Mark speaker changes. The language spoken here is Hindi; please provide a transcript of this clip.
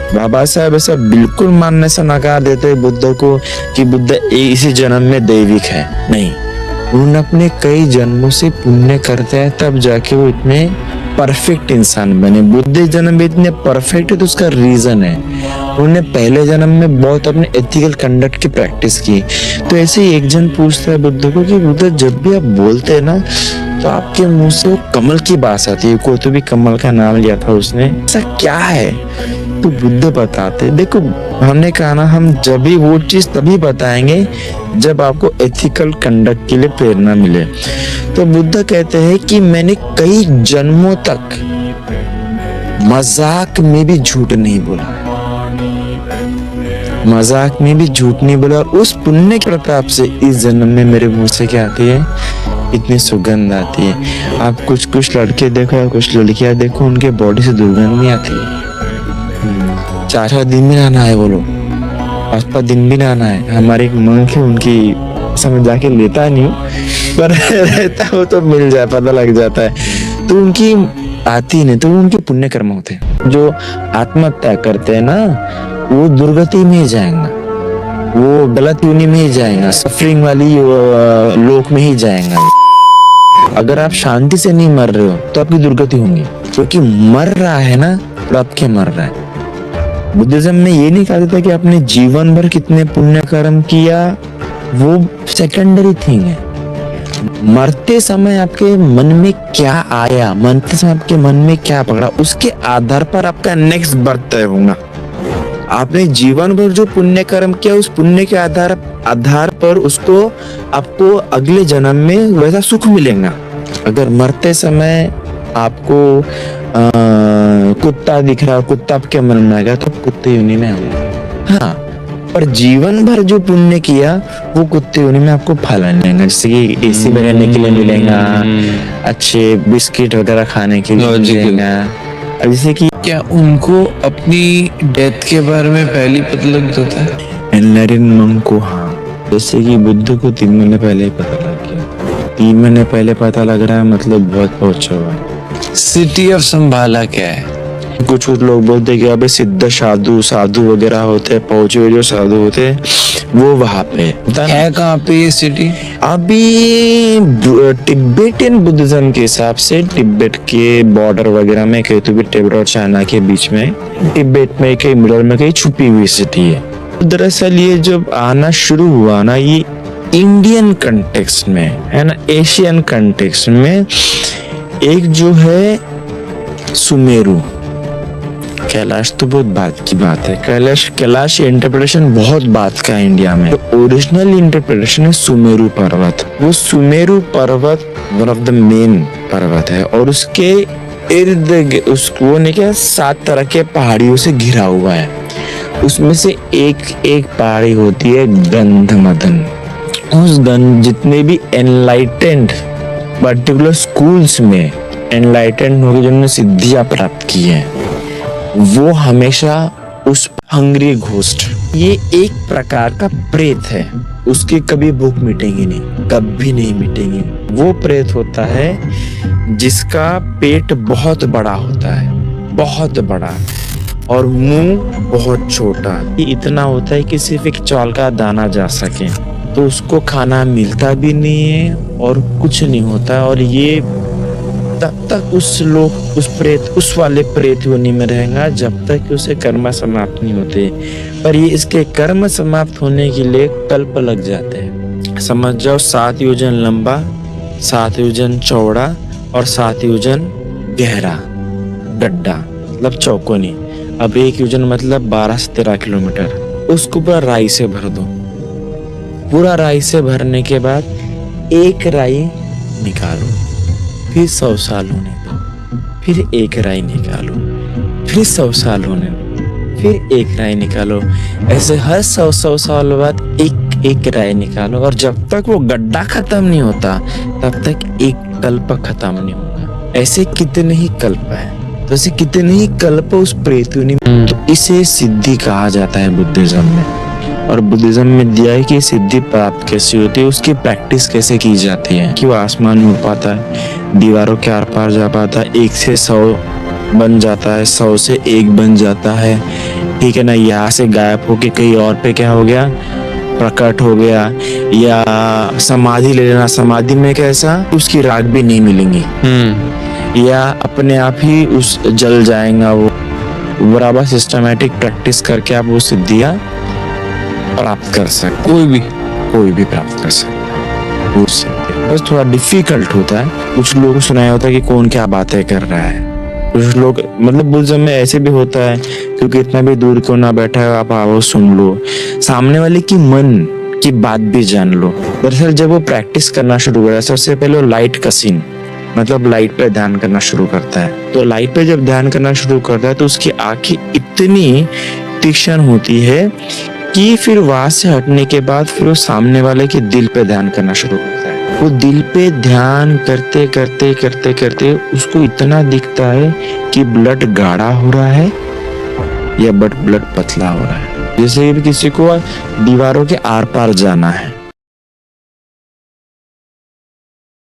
Speaker 1: बाबा साहब ऐसा बिल्कुल मानने से नकार देते बुद्ध को कि बुद्ध इसी जन्म में दैविक है, नहीं। उन्होंने अपने कई जन्मों से पुण्य करते हैं तब जाके वो इतने परफेक्ट इंसान बने। बुद्ध इस जन्म में इतने परफेक्ट है तो उसका रीजन है, उन्होंने पहले जन्म में बहुत अपने एथिकल कंडक्ट की प्रैक्टिस की। तो ऐसे ही एक जन पूछता है बुद्ध को कि बुद्ध जब भी आप बोलते हैं ना तो आपके मुंह से वो कमल की बात आती है, कोई तो भी कमल का नाम लिया था उसने, ऐसा क्या है? तो बुद्ध बताते, देखो हमने कहा ना हम जब भी वो चीज तभी बताएंगे जब आपको एथिकल कंडक्ट के लिए प्रेरणा मिले। तो बुद्ध कहते हैं कि मैंने कई जन्मों तक मजाक में भी झूठ नहीं बोला, मजाक में भी झूठ नहीं बोला, और उस पुण्य के प्रताप से इस जन्म में मेरे मुंह से क्या आती है, इतनी सुगंध आती है। आप कुछ लड़के देखो या कुछ लड़कियां देखो, उनके बॉडी से दुर्गंध नहीं आती है। 4 दिन भी नहाना है, बोलो 5 दिन भी नहाना है। हमारे एक मंक है, उनकी समझ जाके लेता नहीं हूँ पर रहता हो तो मिल जाए, पता लग जाता है। तो उनकी आती नहीं, तो उनके पुण्य कर्म होते हैं। जो आत्महत्या करते हैं ना वो दुर्गति में ही जाएंगे, वो गलत योनि में ही जाएगा, सफरिंग वाली लोक में ही जाएगा। अगर आप शांति से नहीं मर रहे हो तो आपकी दुर्गति होंगी, क्योंकि मर रहा है ना तो आपके मर रहा है। बुद्धिज्म में ये नहीं कहा जाता कि आपने जीवन भर कितने पुण्य कर्म किया, वो सेकेंडरी थिंग है। मरते समय आपके मन में क्या आया, मरते समय आपके मन में क्या पकड़ा, उसके आधार पर आपका नेक्स्ट बर्थ तय होगा। आपने जीवन भर जो पुण्य कर्म किया उस पुण्य के आधार पर उसको आपको अगले जन्म में वैसा सुख मिलेगा। अगर मरते समय आपको कुत्ता दिख रहा है, कुत्ता आपके मन में आएगा तो कुत्ते योनि में आएगा। हाँ, पर जीवन भर जो पुण्य किया वो कुत्ते योनि में आपको फल मिलेगा, जैसे कि एसी में रहने के लिए मिलेगा, अच्छे बिस्किट वगैरह खाने के लिए मिलेगा। जैसे कि
Speaker 2: क्या उनको अपनी डेथ के बारे में पहले पता लग जाता है?
Speaker 1: एनलारिन मंक को, हाँ, जैसे कि बुद्ध को 3 महीने पहले ही पता लग गया। 3 महीने पहले पता लग रहा है मतलब बहुत पहुंचा हुआ है।
Speaker 2: सिटी ऑफ संभाला क्या है?
Speaker 1: कुछ लोग बोलते हैं कि अबे सिद्ध साधु वगैरह होते हैं, पहुंचे हुए जो साधु होते हैं वो वहां पे
Speaker 2: है। कहाँ पे ये सिटी?
Speaker 1: अभी तिब्बतियन बुद्धिज्म के हिसाब से तिब्बत के बॉर्डर वगैरह में, कहीं तो भी तिब्बत और चाइना के बीच में, तिब्बत में कहीं मिडल में कहीं छुपी हुई सिटी है। दरअसल ये जब आना शुरू हुआ ना, ये इंडियन कंटेक्स्ट में है ना, एशियन कंटेक्स्ट में एक जो है सुमेरु, कैलाश तो बहुत बात की बात है, कैलाश इंटरप्रिटेशन बहुत बात का है इंडिया में। तो ओरिजिनल इंटरप्रिटेशन है सुमेरु पर्वत। वो सुमेरु पर्वत वन ऑफ द मेन पर्वत है और उसके इर्द उसको नहीं क्या 7 तरह के पहाड़ियों से घिरा हुआ है। उसमें से एक पहाड़ी होती है गंधमदन। उस जितने भी एनलाइटेंड पर्टिकुलर स्कूल्स में एनलाइटेंड होकर जिन्होंने सिद्धियां प्राप्त की है, वो हमेशा उस हंग्री घोस्ट, ये एक प्रकार का प्रेत है, उसकी कभी भूख मिटेगी नहीं, कभी नहीं मिटेगी। वो प्रेत होता है जिसका पेट बहुत बड़ा होता है, बहुत बड़ा, और मुंह बहुत छोटा, ये इतना होता है कि सिर्फ एक चावल का दाना जा सके। तो उसको खाना मिलता भी नहीं है और कुछ नहीं होता, और ये तब तक उस वाले प्रेत योनि में रहेगा जब तक कि उसे कर्म समाप्त नहीं होते। पर ये इसके कर्म समाप्त होने के लिए कल्प लग जाते हैं। समझ जाओ 7 योजन लंबा, 7 योजन चौड़ा और 7 योजन गहरा गड्ढा, मतलब चौकोनी। अब 1 योजन मतलब 12 से 13 किलोमीटर। उसको पूरा राई से भर दो। पूरा राई से भरने के बाद एक राई निकालो, फिर 100 साल होने दो, फिर एक राई निकालो, फिर 100 साल होने दो, फिर एक राई निकालो। ऐसे हर 100 साल बाद एक राय निकालो, और जब तक वो गड्ढा खत्म नहीं होता तब तक एक कल्प खत्म नहीं होगा। ऐसे कितने ही कल्प है, तो ऐसे कितने ही कल्प उस प्रेत योनि में। तो इसे सिद्धि कहा जाता है बुद्धिज्म में। और बुद्धिज्म में दिया है कि सिद्धि प्राप्त कैसे होती है, उसकी प्रैक्टिस कैसे की जाती है, कि वो आसमान में उड़ पाता है, दीवारों के आर पार जा पाता है, 1 से 100 बन जाता है, 100 से 1 बन जाता है, ठीक है ना। यहाँ से गायब होके कहीं और पे क्या हो गया, प्रकट हो गया। या समाधि ले लेना, समाधि में कैसा, उसकी राख भी नहीं मिलेंगी, या अपने आप ही उस जल जाएगा वो। बराबर सिस्टमेटिक प्रैक्टिस करके आप वो सिद्धियां प्राप्त कर सकते, कोई भी प्राप्त कर सकता है वो सिद्धि। बस थोड़ा डिफिकल्ट होता है। कुछ लोगों को सुनाया होता है कि कौन क्या बातें कर रहा है। कुछ लोग मतलब बुद्धिज्म में ऐसे भी होता है, क्योंकि इतना भी दूर क्यों ना बैठा है, आप आओ सुन लो, सामने वाले की मन की बात भी जान लो। दरअसल जब वो प्रैक्टिस करना शुरू करा, सबसे पहले वो लाइट का सीन, मतलब लाइट पे ध्यान करना शुरू करता है। तो लाइट पे जब ध्यान करना शुरू करता है तो उसकी आंखें इतनी तीक्ष्ण होती है कि फिर वहां से हटने के बाद फिर वो सामने वाले के दिल पे ध्यान करना शुरू करता है। वो दिल पे ध्यान करते करते करते करते उसको इतना दिखता है कि ब्लड गाढ़ा हो रहा है या ब्लड पतला हो रहा है। जैसे कि किसी को दीवारों के आर पार जाना है,